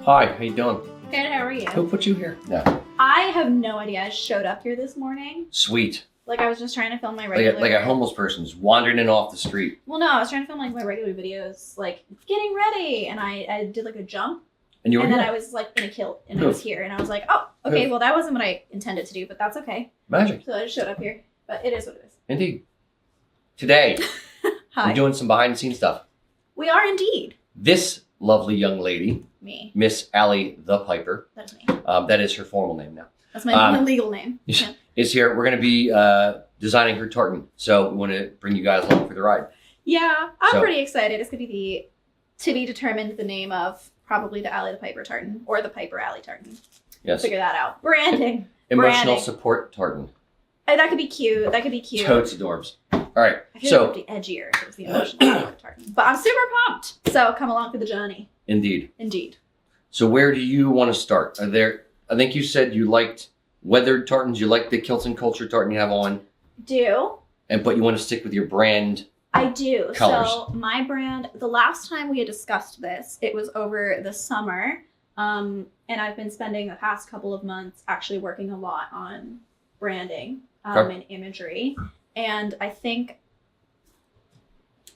Hi, how you doing? Good, how are you? Who put you here? No. I have no idea. I showed up here this morning. Sweet. Like I was just trying to film my regular... Like a homeless person's wandering in off the street. Well, no, I was trying to film like my regular videos, like getting ready, and I did like a jump. And you were And here? then I was like in a kilt, and I was here, and I was like, oh, okay, well that wasn't what I intended to do, but that's okay. Magic. So I just showed up here, but it is what it is. Indeed. Today, Hi. we're doing some behind the scenes stuff. We are indeed. This lovely young lady, Me. Miss Allie the Piper, That's me. that is her formal name now, That's my legal name. Yeah. is here. We're going to be designing her tartan. So we want to bring you guys along for the ride. Yeah, I'm pretty excited. It's going to be to be determined the name of probably the Allie the Piper tartan or the Piper Allie tartan. Yes. Figure that out. Branding. Emotional Branding. support tartan. That could be cute. That could be cute. Totes adorbs. All right. I feel So, like it would be edgier if it was the emotional support tartan. But I'm super pumped. So come along for the journey. indeed. Indeed. So where do you want to start? I think you said you liked weathered tartans. You like the Kilts Culture tartan you have on. Do. But you want to stick with your brand. I do. Colors. So my brand, the last time we had discussed this, it was over the summer. And I've been spending the past couple of months actually working a lot on branding and imagery. And I think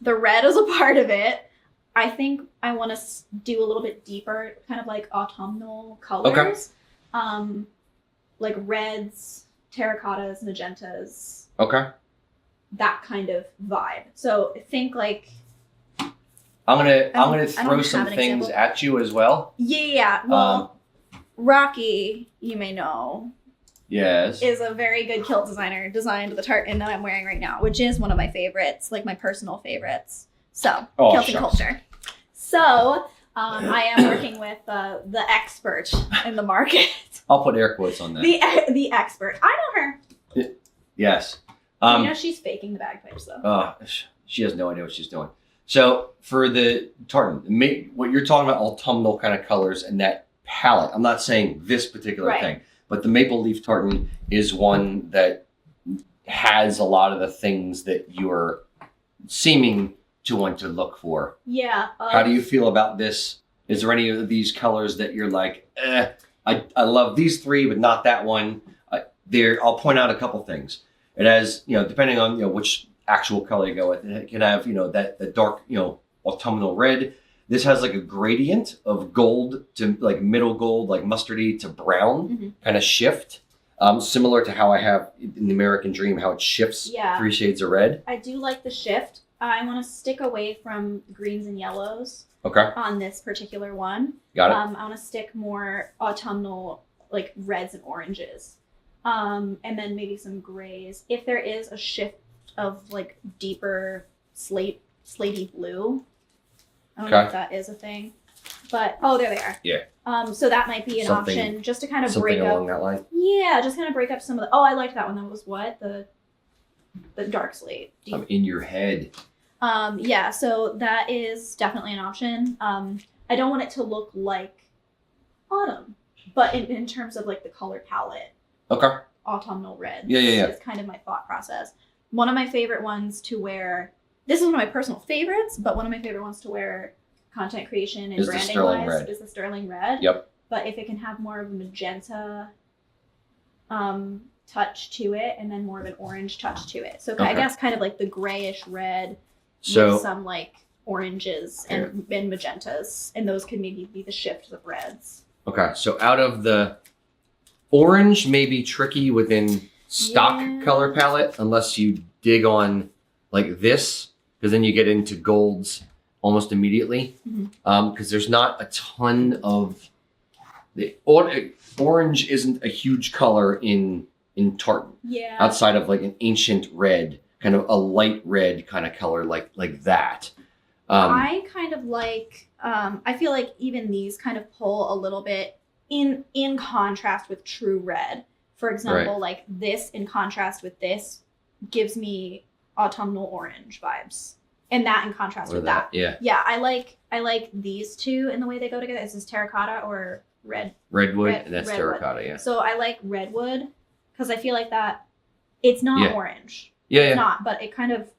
the red is a part of it. I think I want to do a little bit deeper, kind of like autumnal colors. Like reds, terracottas, magentas. Okay. That kind of vibe. So I think like I'm gonna don't throw some have an things example. at you as well. yeah. Well, Rocky, you may know, Yes. is a very good kilt designer. Designed the tartan that I'm wearing right now, which is one of my favorites, like my personal favorites. So Kilts Culture. So I am working with the expert in the market. I'll put air quotes on that. The expert. I know her. Yes. You know she's faking the bagpipes though. She has no idea what she's doing. So for the tartan, what you're talking about, autumnal kind of colors and that palette. I'm not saying this particular thing, but the maple leaf tartan is one that has a lot of the things that you're seeming to want to look for. Yeah. How do you feel about this? Is there any of these colors that you're like, I love these three, but not that one? I'll point out a couple things. It has, depending on, which actual color you go with, it can have, that dark, autumnal red. This has like a gradient of gold to like middle gold, like mustardy to brown kind of shift. Similar to how I have in the American Dream, how it shifts 3 shades of red. I do like the shift. I want to stick away from greens and yellows on this particular one. Got it. I want to stick more autumnal, like reds and oranges. And then maybe some grays. If there is a shift of like deeper slatey blue. I don't know if that is a thing. But, there they are. Yeah. So that might be an option just to kind of break up. Something along that line. Yeah, just kind of break up some of the... Oh, I liked that one. That was what? The dark slate. I'm in your head. Yeah, so that is definitely an option. I don't want it to look like autumn, but in terms of like the color palette. Okay. Autumnal red. Yeah. Is kind of my thought process. One of my favorite ones to wear... This is one of my personal favorites, but one of my favorite ones to wear content creation and branding wise is the sterling red. Yep. But if it can have more of a magenta touch to it and then more of an orange touch to it. So I guess kind of like the grayish red with some like oranges and magentas. And those could maybe be the shifts of reds. Okay. So out of the orange may be tricky within stock color palette unless you dig on like this, because then you get into golds almost immediately. Because there's not a ton of orange isn't a huge color in tartan. Yeah. Outside of like an ancient red, kind of a light red kind of color like that. I kind of like. I feel like even these kind of pull a little bit in contrast with true red. For example, like this in contrast with this gives me autumnal orange vibes, and that in contrast with that. Yeah. I like these two in the way they go together. Is this terracotta or redwood? And that's terracotta. Yeah. So I like redwood because I feel like that it's not orange. It's not, but it kind of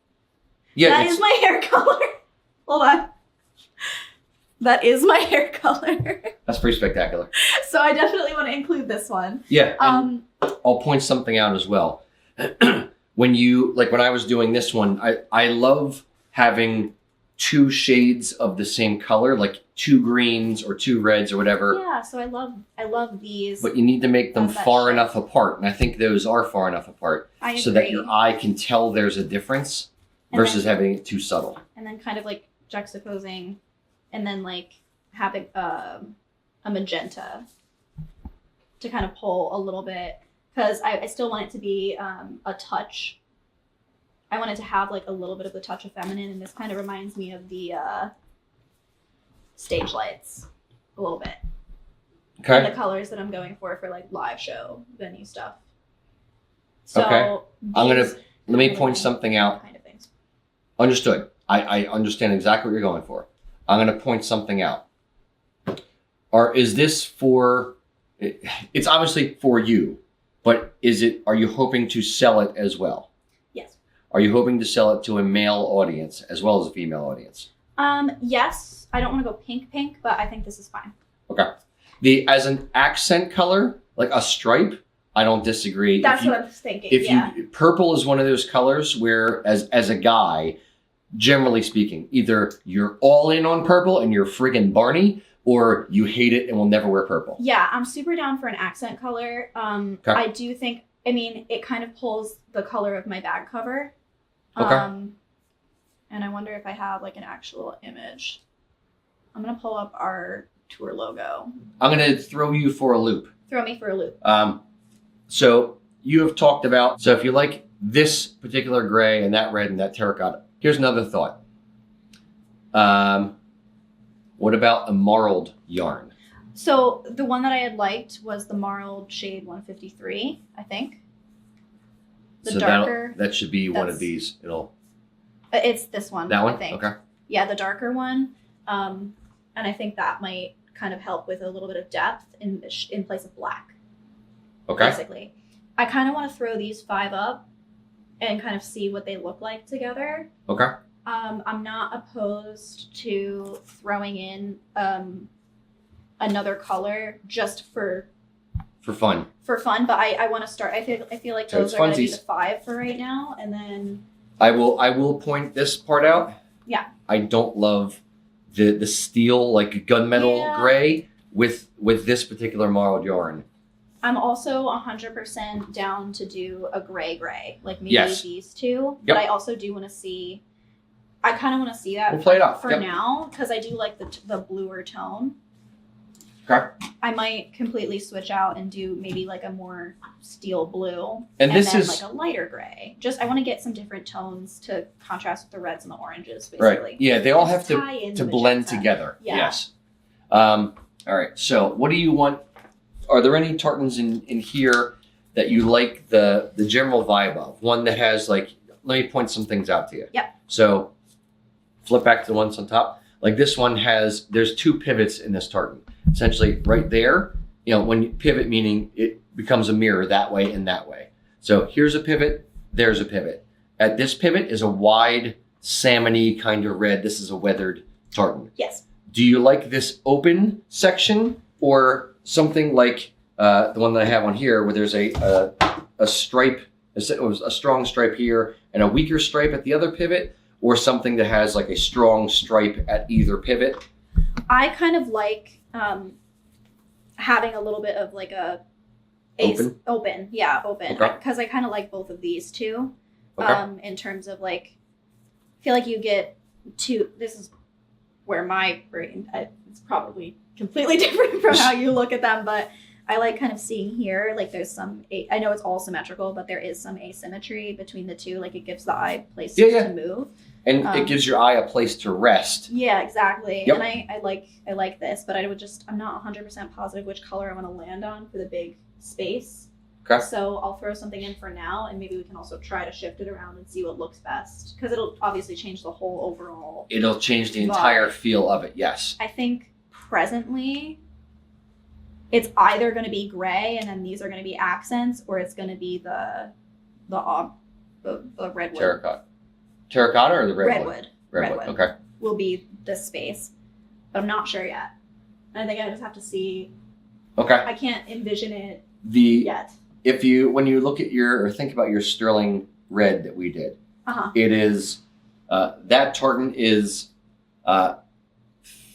that is my hair color. Hold on. that is my hair color. That's pretty spectacular. So I definitely want to include this one. Yeah. I'll point something out as well. When I was doing this one, I love having 2 shades of the same color, like 2 greens or 2 reds or whatever. Yeah, so I love these. But you need to make them far enough apart. And I think those are far enough apart. I agree. So that your eye can tell there's a difference versus having it too subtle. And then kind of like juxtaposing and then like having a magenta to kind of pull a little bit. Because I still want it to be a touch. I want it to have like a little bit of the touch of feminine, and this kind of reminds me of the stage lights a little bit. Okay. And the colors that I'm going for like live show venue stuff. So okay. Let me point something out. Kind of things. Understood. I understand exactly what you're going for. I'm going to point something out. Is this for? It's obviously for you, but are you hoping to sell it as well? Yes. Are you hoping to sell it to a male audience as well as a female audience? Yes. I don't want to go pink, but I think this is fine. Okay. As an accent color, like a stripe, I don't disagree. That's what I'm thinking. Purple is one of those colors where, as a guy, generally speaking, either you're all in on purple and you're friggin' Barney, or you hate it and will never wear purple. Yeah, I'm super down for an accent color. Okay. I do think, it kind of pulls the color of my bag cover. Okay. And I wonder if I have like an actual image. I'm going to pull up our tour logo. I'm going to throw you for a loop. Throw me for a loop. So you have talked about, if you like this particular gray and that red and that terracotta, here's another thought. What about a marled yarn? So the one that I had liked was the marled shade 153, I think. The darker. That should be one of these. It's this one. That one? I think. Okay. Yeah, the darker one. And I think that might kind of help with a little bit of depth in place of black. Okay. Basically. I kind of want to throw these 5 up and kind of see what they look like together. Okay. I'm not opposed to throwing in another color just for fun. For fun, but I want to start. I feel like those are going to be the 5 for right now, and then I will point this part out. Yeah. I don't love the steel like gunmetal gray with this particular marled yarn. I'm also 100% down to do a gray, like maybe these two. Yep. But I also do want to see. I kind of want to see that. We'll play it out for now because I do like the bluer tone. Okay. I might completely switch out and do maybe like a more steel blue and this then is like a lighter gray. I want to get some different tones to contrast with the reds and the oranges, basically. Right. Yeah, they all have to blend together. Yeah. Yes. All right. So, what do you want? Are there any tartans in here that you like the general vibe of? One that has like, let me point some things out to you. Yep. So, flip back to the ones on top. Like this one there's 2 pivots in this tartan. Essentially right there, when you pivot, meaning it becomes a mirror that way and that way. So here's a pivot, there's a pivot. At this pivot is a wide salmony kind of red. This is a weathered tartan. Yes. Do you like this open section or something like the one that I have on here where there's a stripe, a strong stripe here and a weaker stripe at the other pivot, or something that has like a strong stripe at either pivot? I kind of like having a little bit of like open. Yeah, open. Because I kind of like both of these too. Okay. In terms of like, I feel like you get this is where my brain, it's probably completely different from how you look at them, but I like kind of seeing here, like there's some, I know it's all symmetrical, but there is some asymmetry between the two. Like it gives the eye place to move. And it gives your eye a place to rest. Yeah, exactly. Yep. And I like this, but I'm not 100% positive which color I want to land on for the big space. Okay. So I'll throw something in for now, and maybe we can also try to shift it around and see what looks best. Because it'll obviously change the whole overall. It'll change the entire feel of it, yes. I think presently it's either going to be gray and then these are going to be accents, or it's going to be the redwood. Terracotta or the redwood? Redwood. Okay. Will be this space. but I'm not sure yet. I think I just have to see. Okay. I can't envision it yet. When you look at or think about your sterling red that we did, it is, that tartan is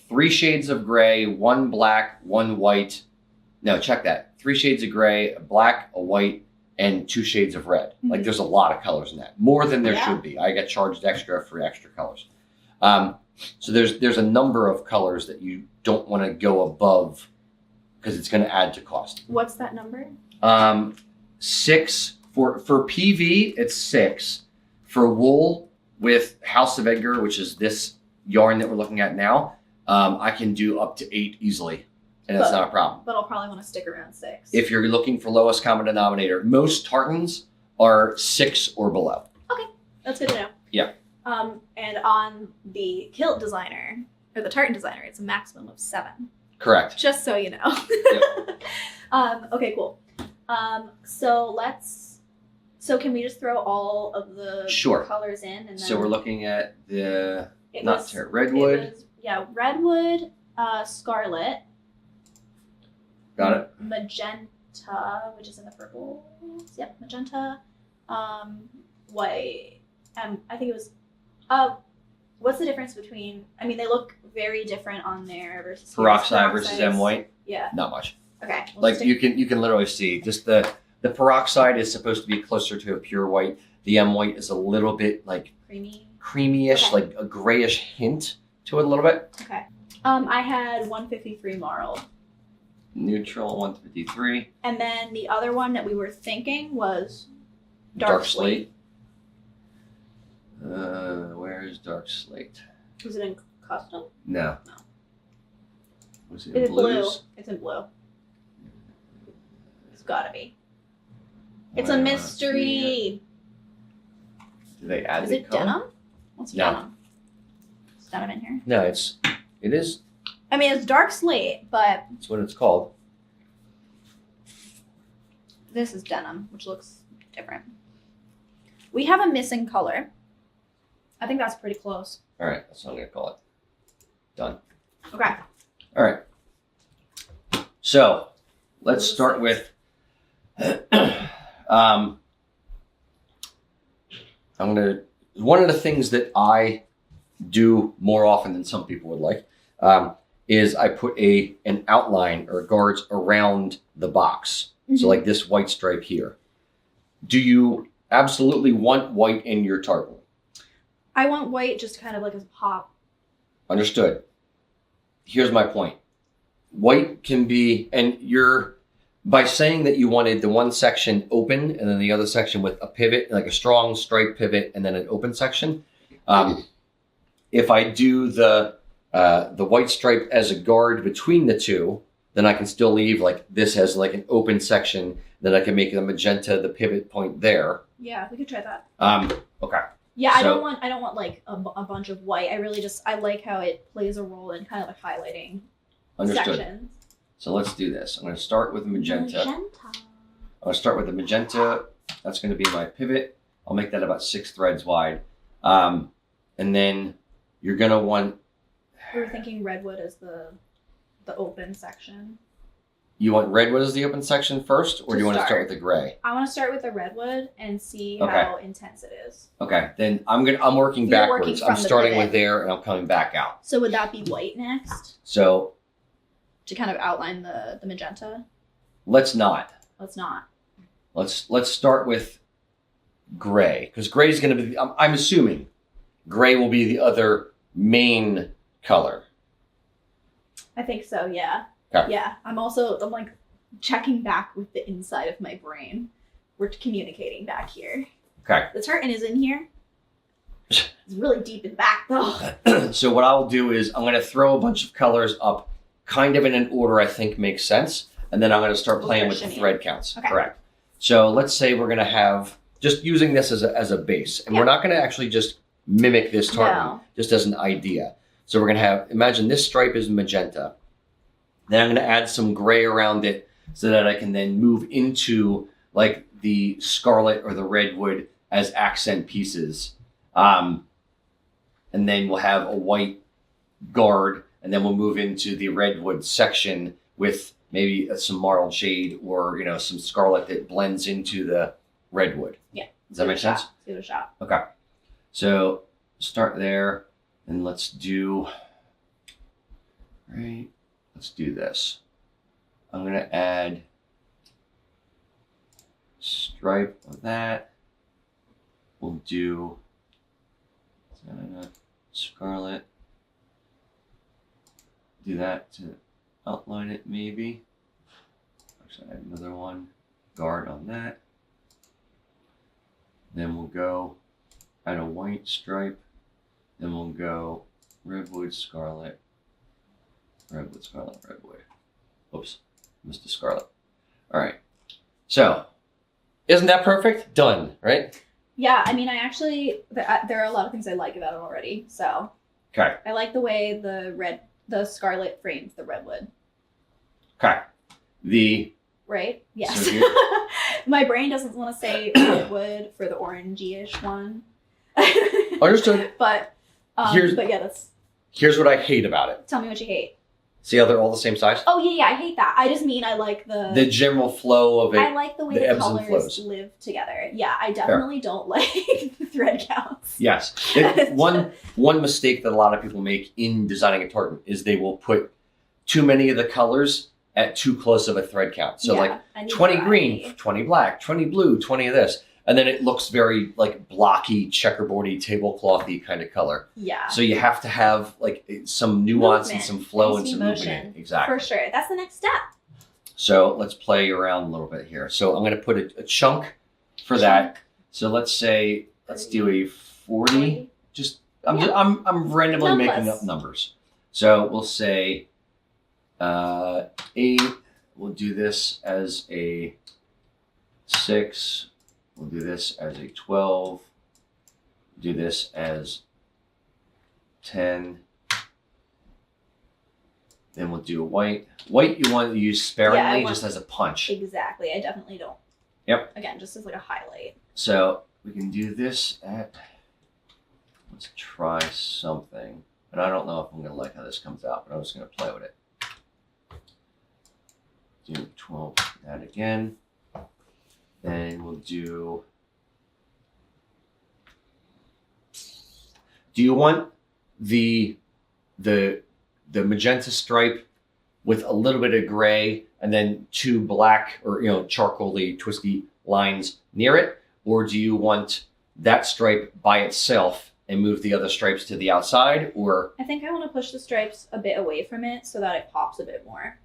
3 shades of gray, 1 black, 1 white. No, check that. 3 shades of gray, a black, a white, and 2 shades of red. Mm-hmm. Like there's a lot of colors in that. More than there should be. I get charged extra for extra colors. So there's a number of colors that you don't want to go above because it's going to add to cost. What's that number? 6 for PV. It's 6 for wool with House of Edgar, which is this yarn that we're looking at now. I can do up to 8 easily, and that's not a problem. But I'll probably want to stick around 6. If you're looking for lowest common denominator, most tartans are 6 or below. Okay, that's good to know. Yeah. And on the kilt designer or the tartan designer, it's a maximum of 7. Correct. Just so you know. Yep. Okay, cool. So can we just throw all of the colors in? And then so we're looking at the redwood. Redwood, scarlet. Got it. Magenta, which is in the purple. Yep, magenta. White. I think it was. What's the difference between? I mean, they look very different on there versus peroxide versus M white. Yeah. Not much. Okay. You can literally see just the peroxide is supposed to be closer to a pure white. The M white is a little bit like creamy-ish, like a grayish hint to it a little bit. Okay. I had 153 marled. Neutral 153. And then the other one that we were thinking was dark slate. Where's dark slate? Was it in custom? No. Was it in blues? Blue. It's in blue. It's gotta be. It's a mystery. Do they add Is the it color? denim? What's denim? Is denim in here? No, it is. I mean, it's dark slate, but That's what it's called. this is denim, which looks different. We have a missing color. I think that's pretty close. All right, that's what I'm gonna call it. Done. Okay. All right. So let's start with. One of the things that I do more often than some people would like is I put an outline or guards around the box. Mm-hmm. So like this white stripe here. Do you absolutely want white in your tartan? I want white just kind of like as a pop. Understood. Here's my point. White can be, and by saying that you wanted the one section open and then the other section with a pivot, like a strong stripe pivot, and then an open section. If I do the white stripe as a guard between the two, then I can still leave like this as like an open section. Then I can make the magenta the pivot point there. Yeah, we could try that. Okay. Yeah, I don't want like a bunch of white. I like how it plays a role in kind of like highlighting sections. So let's do this. I'm going to start with magenta. I'm going to start with the magenta. That's going to be my pivot. I'll make that about 6 threads wide. And then you're going to want... We were thinking redwood as the open section. You want redwood as the open section first, or do you want to start with the gray? I want to start with the redwood and see how intense it is. Okay, then I'm working backwards. I'm starting with there and I'm coming back out. So would that be white next? So to kind of outline the magenta? Let's not. Let's start with gray, because gray is going to be, I'm assuming gray will be the other main color. I think so, yeah. Okay. Yeah, I'm like checking back with the inside of my brain. We're communicating back here. Okay. The tartan is in here. It's really deep in the back though. So what I'll do is I'm going to throw a bunch of colors up kind of in an order I think makes sense. And then I'm going to start playing with the thread counts. Okay. Correct. So let's say we're going to have, just using this as a base. And we're not going to actually just mimic this tartan, just as an idea. So we're going to have, imagine this stripe is magenta. Then I'm going to add some gray around it so that I can then move into like the scarlet or the redwood as accent pieces. And then we'll have a white guard and then we'll move into the redwood section with maybe some marled shade or, some scarlet that blends into the redwood. Yeah. Does that make sense? Let's give it a shot. Okay. So start there and let's do this. I'm going to add stripe of that. We'll do scarlet. Do that to outline it maybe. Actually, add another one. Guard on that. Then we'll go add a white stripe. Then we'll go redwood, scarlet, redwood, scarlet, redwood. Oops, missed the scarlet. All right. So, isn't that perfect? Done, right? Yeah, I mean, I actually, there are a lot of things I like about it already. So, okay. I like the way the scarlet frames the redwood. Okay. Right? Yes. So My brain doesn't want to say redwood for the orangey-ish one. Understood. But yeah, here's what I hate about it. Tell me what you hate. See how they're all the same size? Oh yeah, I hate that. I just mean I like the general flow of it. I like the way the colors live together. Yeah, I definitely don't like the thread counts. Yes. One mistake that a lot of people make in designing a tartan is they will put too many of the colors at too close of a thread count. So like 20 green, 20 black, 20 blue, 20 of this. And then it looks very like blocky, checkerboardy, tableclothy kind of color. Yeah. So you have to have like some nuance and some flow and some movement. Exactly. For sure. That's the next step. So let's play around a little bit here. So I'm going to put a chunk for that. So let's do a 40. I'm randomly making up numbers. So we'll say 8. We'll do this as a 6. We'll do this as a 12. Do this as 10. Then we'll do a white. White you want to use sparingly, just as a punch. Exactly. I definitely don't. Yep. Again, just as like a highlight. So we can do this at, let's try something. And I don't know if I'm going to like how this comes out, but I'm just going to play with it. Do 12, that again. Then we'll do you want the magenta stripe with a little bit of gray and then 2 black or charcoaly twisty lines near it? Or do you want that stripe by itself and move the other stripes to the outside? Or I think I want to push the stripes a bit away from it so that it pops a bit more.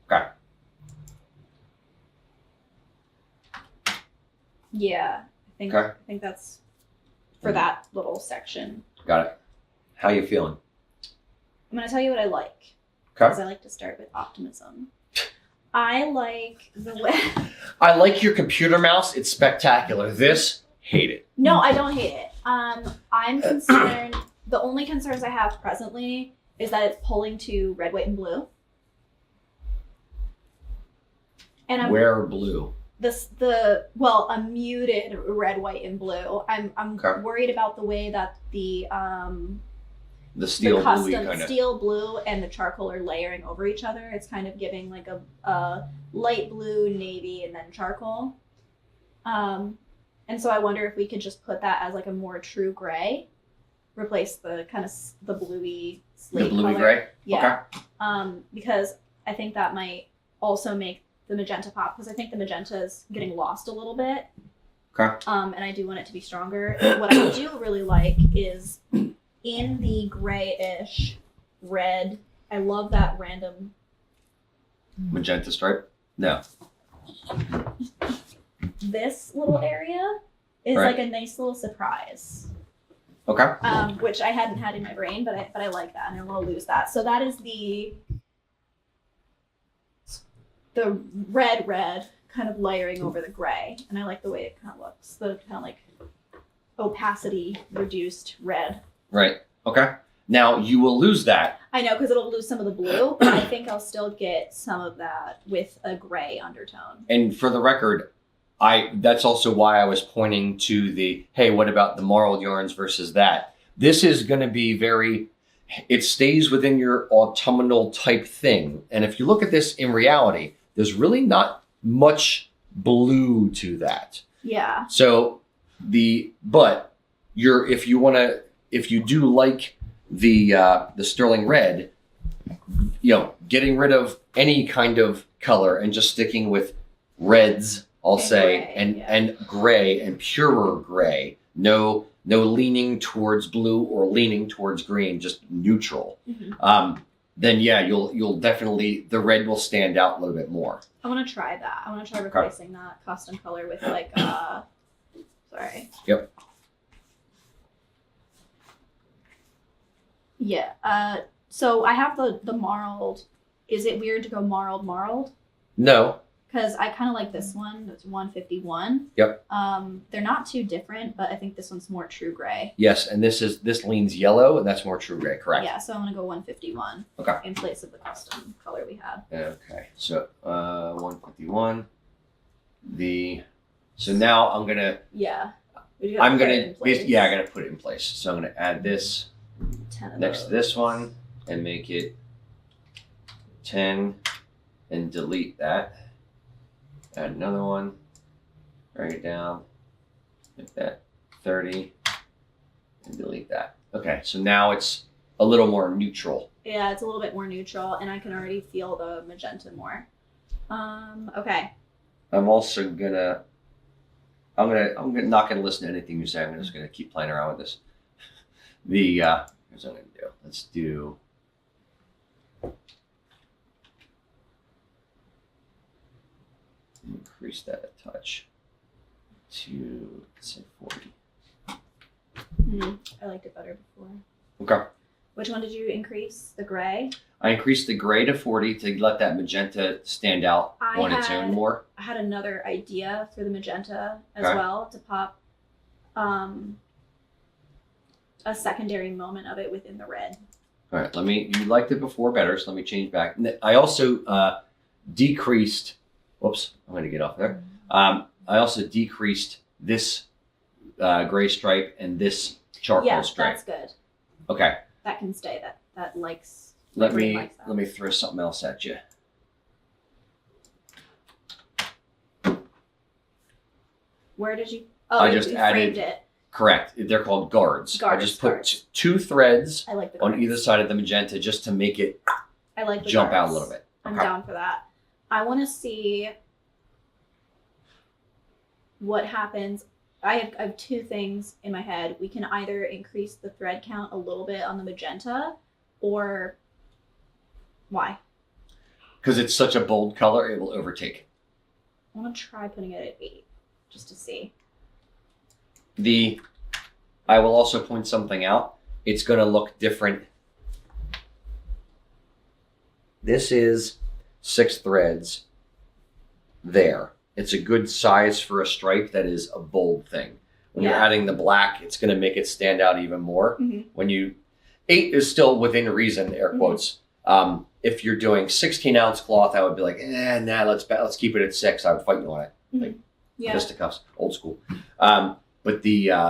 Okay. Yeah, I think that's for that little section. Got it. How you feeling? I'm going to tell you what I like. Okay. Because I like to start with optimism. I like the way... I like your computer mouse. It's spectacular. This, hate it. No, I don't hate it. I'm concerned... The only concerns I have presently is that it's pulling to red, white, and blue. And Where blue? A muted red, white, and blue. I'm worried about the way that the steel blue and the charcoal are layering over each other. It's kind of giving like a light blue, navy, and then charcoal. And so I wonder if we could just put that as like a more true gray, replace the kind of the bluey slate color. Gray. Yeah. Okay. Because I think that might also make the magenta pop, because I think the magenta is getting lost a little bit. Okay. And I do want it to be stronger. What I do really like is in the grayish red. I love that random magenta stripe. No. This little area is like a nice little surprise. Okay. Which I hadn't had in my brain, but I like that, and I want to lose that. So that is the red kind of layering over the gray, and I like the way it kind of looks. The kind of like opacity reduced red. Right. Okay. Now you will lose that. I know, because it'll lose some of the blue, but I think I'll still get some of that with a gray undertone. And for the record, that's also why I was pointing to hey, what about the marled yarns versus that? This is going to be very it stays within your autumnal type thing. And if you look at this in reality, there's really not much blue to that. Yeah. So but if you do like the sterling red, getting rid of any kind of color and just sticking with reds, I'll say, gray, and gray and purer gray. No leaning towards blue or leaning towards green, just neutral. Mm-hmm. Then you'll definitely, the red will stand out a little bit more. I want to try that. I want to try replacing that custom color with like sorry. Yep. Yeah. So I have the marled. Is it weird to go marled? No. Because I kind of like this one. It's 151. Yep. They're not too different, but I think this one's more true gray. Yes, and this leans yellow, and that's more true gray, correct? Yeah, so I'm gonna go 151. Okay. In place of the custom color we had. Okay, so 151. So now I'm gonna. Yeah. I gotta put it in place. So I'm gonna add this 10 of next those. to this one and make it 10, and delete that. Add another one, bring it down, make that 30, and delete that. Okay, so now it's a little more neutral. Yeah, it's a little bit more neutral, and I can already feel the magenta more. Okay. I'm also gonna, not gonna listen to anything you say. I'm just gonna keep playing around with this. Here's what I'm gonna do. Let's do. Increase that a touch to, let's say, 40. I liked it better before. Okay. Which one did you increase? The gray? I increased the gray to 40 to let that magenta stand out on its own more. I had another idea for the magenta as Okay. well to pop a secondary moment of it within the red. All right, you liked it before better, so let me change back. I also decreased, whoops, I'm going to get off there. I also decreased this gray stripe and this charcoal stripe. That's good. Okay. That can stay. That likes. Let me likes that. let me throw something else at you. Where did you? Oh, I just you added. framed it. Correct. They're called guards. I just put guards. 2 threads I like the on guards. either side of the magenta just to make it I like the jump out guards. a little bit. I'm Okay. down for that. I want to see what happens. I have 2 things in my head. We can either increase the thread count a little bit on the magenta, or why? Because it's such a bold color, it will overtake. I want to try putting it at 8, just to see. I will also point something out. It's going to look different. This is 6 threads there. It's a good size for a stripe that is a bold thing. When you're adding the black, it's going to make it stand out even more. Mm-hmm. 8 is still within reason, air quotes. If you're doing 16-ounce cloth, I would be like, let's keep it at 6. I would fight you on it. Like fisticuffs, old school. But in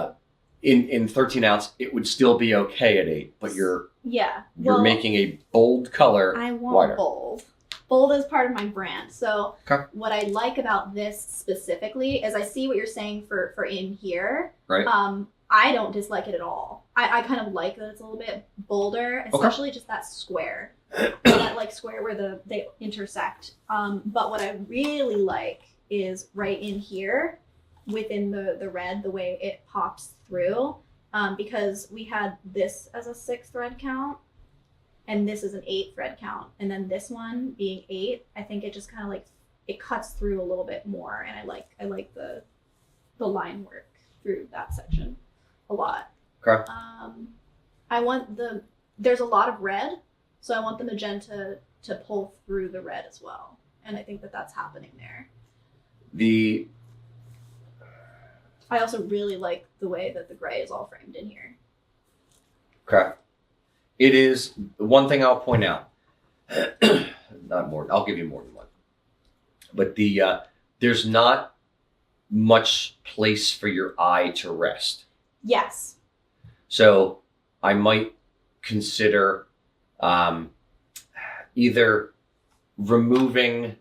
13-ounce, it would still be okay at 8. But you're making a bold color. I want wider. bold. Bold is part of my brand. So Okay. what I like about this specifically is I see what you're saying for in here. Right. I don't dislike it at all. I kind of like that it's a little bit bolder, especially just that square. That like square where they intersect. But what I really like is right in here within the red, the way it pops through. Because we had this as a 6 thread count and this is an 8 thread count. And then this one being 8, I think it just kind of like, it cuts through a little bit more. And I like the line work through that section a lot. Okay. There's a lot of red, so I want the magenta to pull through the red as well. And I think that's happening there. I also really like the way that the gray is all framed in here. Okay. It is one thing I'll point out. Not more. I'll give you more than one. But there's not much place for your eye to rest. Yes. So I might consider either removing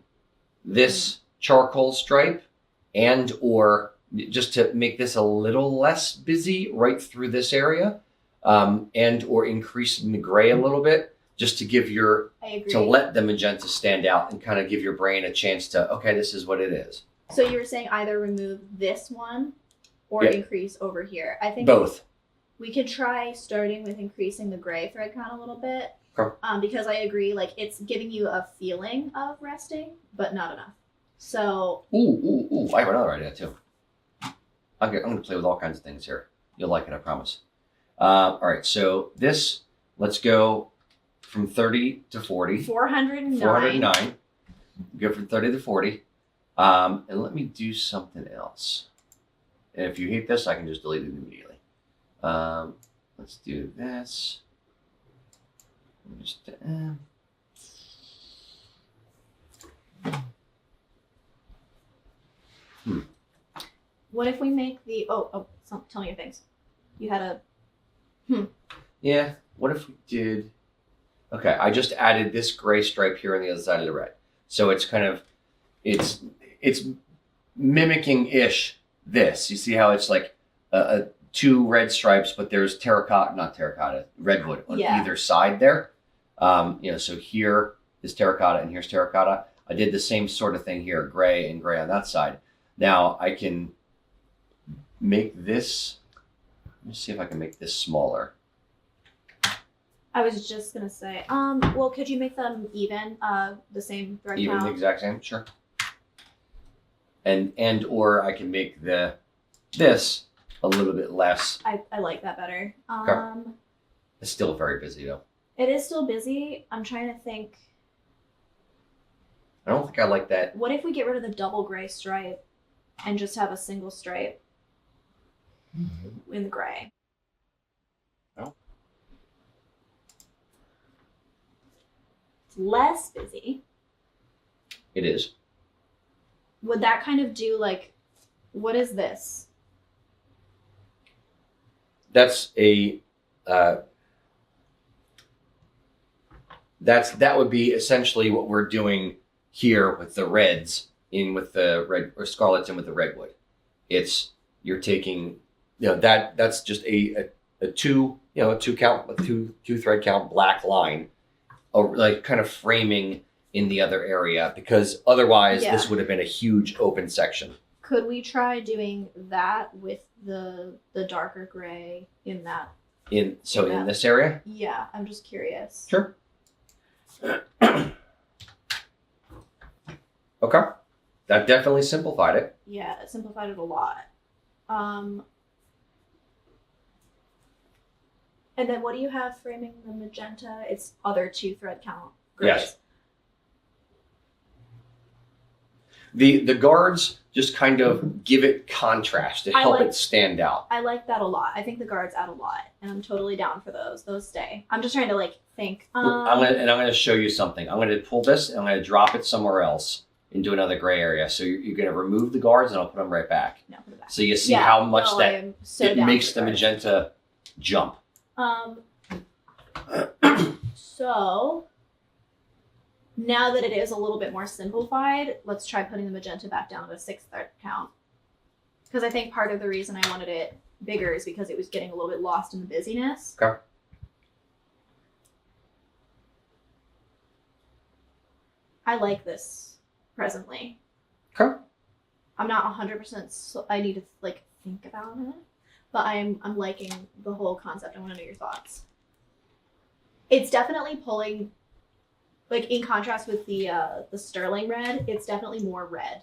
this charcoal stripe and or just to make this a little less busy right through this area, and or increasing the gray a little bit just to give to let the magenta stand out and kind of give your brain a chance to, okay, this is what it is. So you were saying either remove this one or increase over here. I think both. We could try starting with increasing the gray thread count a little bit. Okay. Because I agree, like it's giving you a feeling of resting, but not enough. So. Ooh! I have another idea too. I'm going to play with all kinds of things here. You'll like it, I promise. All right, so this, let's go from 30 to 40. 409. 409. Go from 30 to 40. And let me do something else. And if you hate this, I can just delete it immediately. Let's do this. Just, What if we make the tell me your things. You had a Yeah. What if we did? Okay, I just added this gray stripe here on the other side of the red, so it's kind of it's mimicking this. You see how it's like two red stripes, but there's not terracotta, redwood on either side there. So here is terracotta and here's terracotta. I did the same sort of thing here, gray and gray on that side. Now I can make this. Let me see if I can make this smaller. I was just gonna say, well, could you make them even, the same thread count? Even the exact same, sure. And or I can make this a little bit less. I like that better. Okay. It's still very busy though. It is still busy. I'm trying to think. I don't think I like that. What if we get rid of the double gray stripe and just have a single stripe in the gray? Oh. It's less busy. It is. Would that kind of do like, what is this? That's that would be essentially what we're doing here with the reds with the red or scarlets and with the redwood. You're taking, that's just a two thread count black line, like kind of framing in the other area, because otherwise this would have been a huge open section. Could we try doing that with the darker gray in that? In this area? Yeah, I'm just curious. Sure. Okay. That definitely simplified it. Yeah, it simplified it a lot. And then what do you have framing the magenta? It's other two thread count grays. Yes. The guards just kind of give it contrast to help it stand out. I like that a lot. I think the guards add a lot, and I'm totally down for those. Those stay. I'm just trying to think. I'm gonna show you something. I'm gonna pull this and I'm gonna drop it somewhere else into another gray area. So you're gonna remove the guards and I'll put them right back. No, put it back. So you see how much it makes the guards. magenta jump. So now that it is a little bit more simplified, let's try putting the magenta back down to a 6 thread count. Because I think part of the reason I wanted it bigger is because it was getting a little bit lost in the busyness. Okay. I like this presently. Okay. I'm not 100%. I need to think about it, but I'm liking the whole concept. I want to know your thoughts. It's definitely pulling. In contrast with the sterling red, it's definitely more red.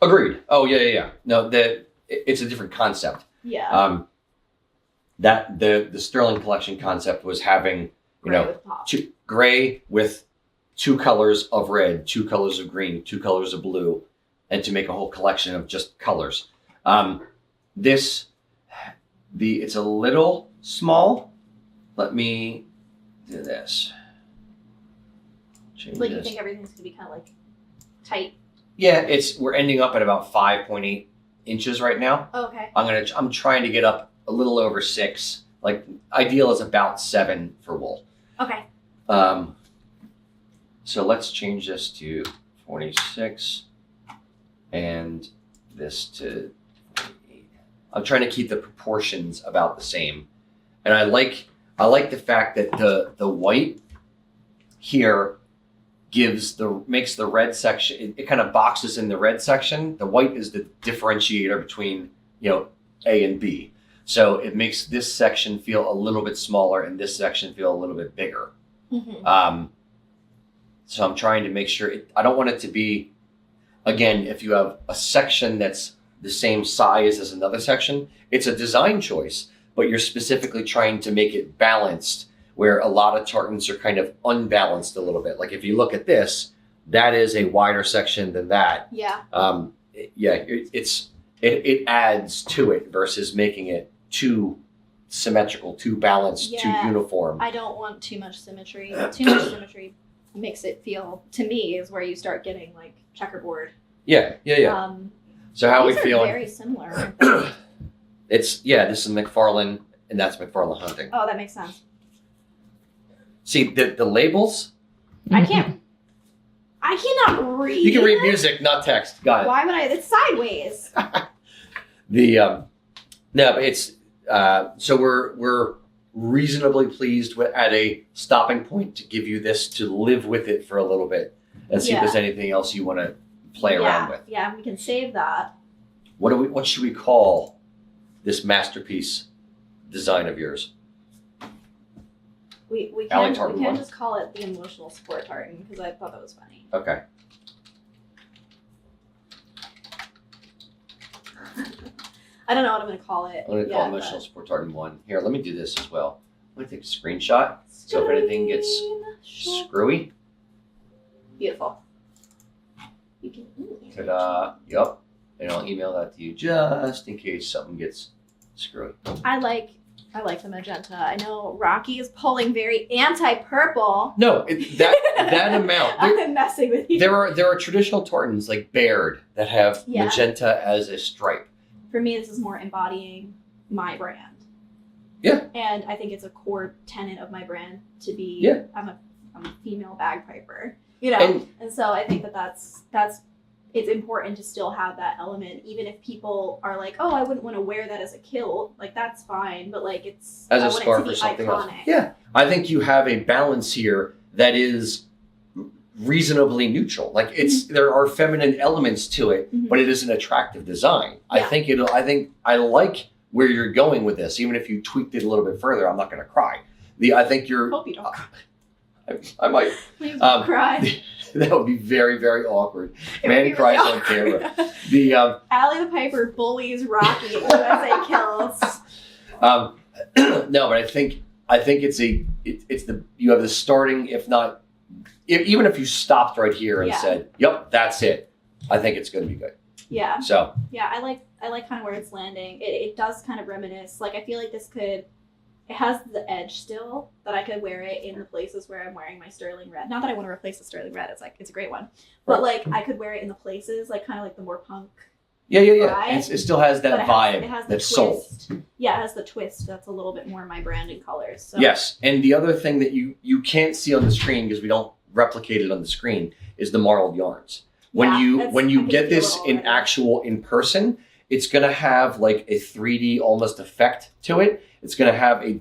Agreed. Oh yeah. No, it's a different concept. Yeah. That the Sterling collection concept was having gray with 2 colors of red, 2 colors of green, 2 colors of blue, and to make a whole collection of just colors. It's a little small. Let me do this. You think everything's gonna be kind of tight? Yeah, we're ending up at about 5.8 inches right now. Oh, okay. I'm trying to get up a little over 6, like ideal is about 7 for wool. Okay. So let's change this to 46 and this to 48. I'm trying to keep the proportions about the same. And I like the fact that the white here makes the red section, it kind of boxes in the red section. The white is the differentiator between, A and B. So it makes this section feel a little bit smaller and this section feel a little bit bigger. Mm-hmm. So I'm trying to make sure, I don't want it to be, again, if you have a section that's the same size as another section, it's a design choice, but you're specifically trying to make it balanced, where a lot of tartans are kind of unbalanced a little bit. Like if you look at this, that is a wider section than that. Yeah. It adds to it versus making it too symmetrical, too balanced, too uniform. I don't want too much symmetry. Too much symmetry makes it feel, to me, is where you start getting like checkerboard. Yeah. So how are we feeling? Very similar. This is McFarlane and that's McFarlane Hunting. Oh, that makes sense. See the labels? I cannot read. You can read music, not text. Got it. Why would I? It's sideways. No, but it's so we're reasonably pleased at a stopping point to give you this to live with it for a little bit and see if there's anything else you want to play around with. Yeah, we can save that. What should we call this masterpiece design of yours? We Alley can Tartan just call it the emotional support tartan because I thought that was funny. Okay. I don't know what I'm going to call it. I'm going to call emotional support tartan 1. Here, let me do this as well. I'm going to take a screenshot so if anything gets screwy. Beautiful. You can. Ta-da! Yup. And I'll email that to you just in case something gets screwy. I like the magenta. I know Rocky is pulling very anti-purple. No, that amount. I'm messing with you. There are traditional tartans like Baird that have magenta as a stripe. For me, this is more embodying my brand. Yeah. And I think it's a core tenet of my brand to be. Yeah. I'm a female bagpiper. And so I think that's it's important to still have that element, even if people are like, oh, I wouldn't want to wear that as a kilt. Like, that's fine, but like it's as a scarf or something else. Yeah, I think you have a balance here that is reasonably neutral. Like there are feminine elements to it, but it is an attractive design. Yeah. I like where you're going with this. Even if you tweaked it a little bit further, I'm not going to cry. I think you're. Hope you don't cry. I might. Please don't cry. That would be very, very awkward. Man cries on camera. Allie the Piper bullies Rocky when I say kilts. No, but I think it's you have the starting, if not, even if you stopped right here and said, "Yep, that's it," I think it's going to be good. Yeah. So. Yeah, I like kind of where it's landing. It does kind of reminisce. Like I feel like this could. It has the edge still that I could wear it in the places where I'm wearing my sterling red. Not that I want to replace the sterling red. It's a great one. But like I could wear it in the places like kind of like the more punk. Yeah. It still has that vibe. It has that soul. Yeah, it has the twist. That's a little bit more my branding colors. So. Yes. And the other thing that you can't see on the screen because we don't replicate it on the screen is the marled yarns. When you get this in person, it's going to have like a 3D almost effect to it. It's going to have a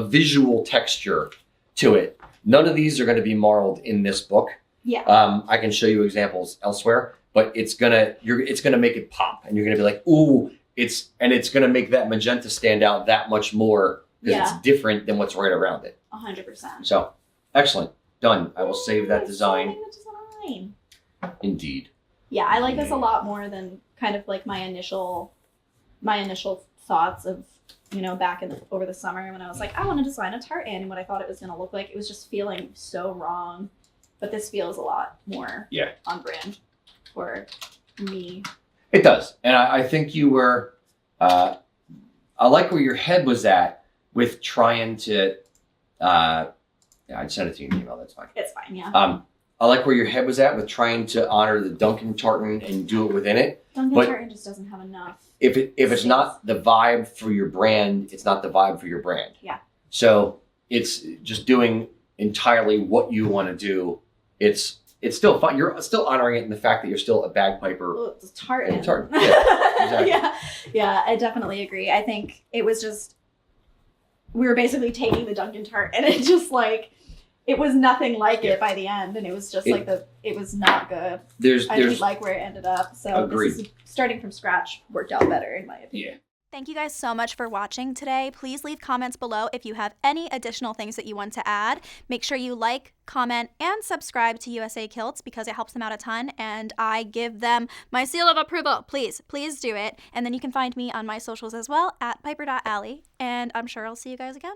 visual texture to it. None of these are going to be marled in this book. Yeah. I can show you examples elsewhere, but it's going to make it pop and you're going to be like, ooh, it's going to make that magenta stand out that much more because it's different than what's right around it. 100%. So, excellent. Done. I will save that design. The design. Indeed. Yeah, I like this a lot more than kind of like my initial thoughts of, back over the summer when I was like, I want to design a tartan and what I thought it was going to look like. It was just feeling so wrong. But this feels a lot more on brand for me. It does. And I think you were, I like where your head was at with trying to, I'd send it to you in an email. That's fine. It's fine, yeah. I like where your head was at with trying to honor the Duncan tartan and do it within it. Dunkin' But Tartan just doesn't have enough. if it's space. not the vibe for your brand, it's not the vibe for your brand. Yeah. So it's just doing entirely what you want to do. It's still fun. You're still honoring it in the fact that you're still a bagpiper. Oh, it's Tartan. And Tartan. Yeah, exactly. yeah, I definitely agree. I think it was just, we were basically taking the Dunkin' Tartan and it just like, it was nothing like it by the end, and it was just it was not good. I didn't like where it ended up. So Agreed. This is, starting from scratch worked out better in my opinion. Yeah. Thank you guys so much for watching today. Please leave comments below if you have any additional things that you want to add. Make sure you like, comment, and subscribe to USA Kilts because it helps them out a ton, and I give them my seal of approval. Please do it. And then you can find me on my socials as well at piper.alley, and I'm sure I'll see you guys again.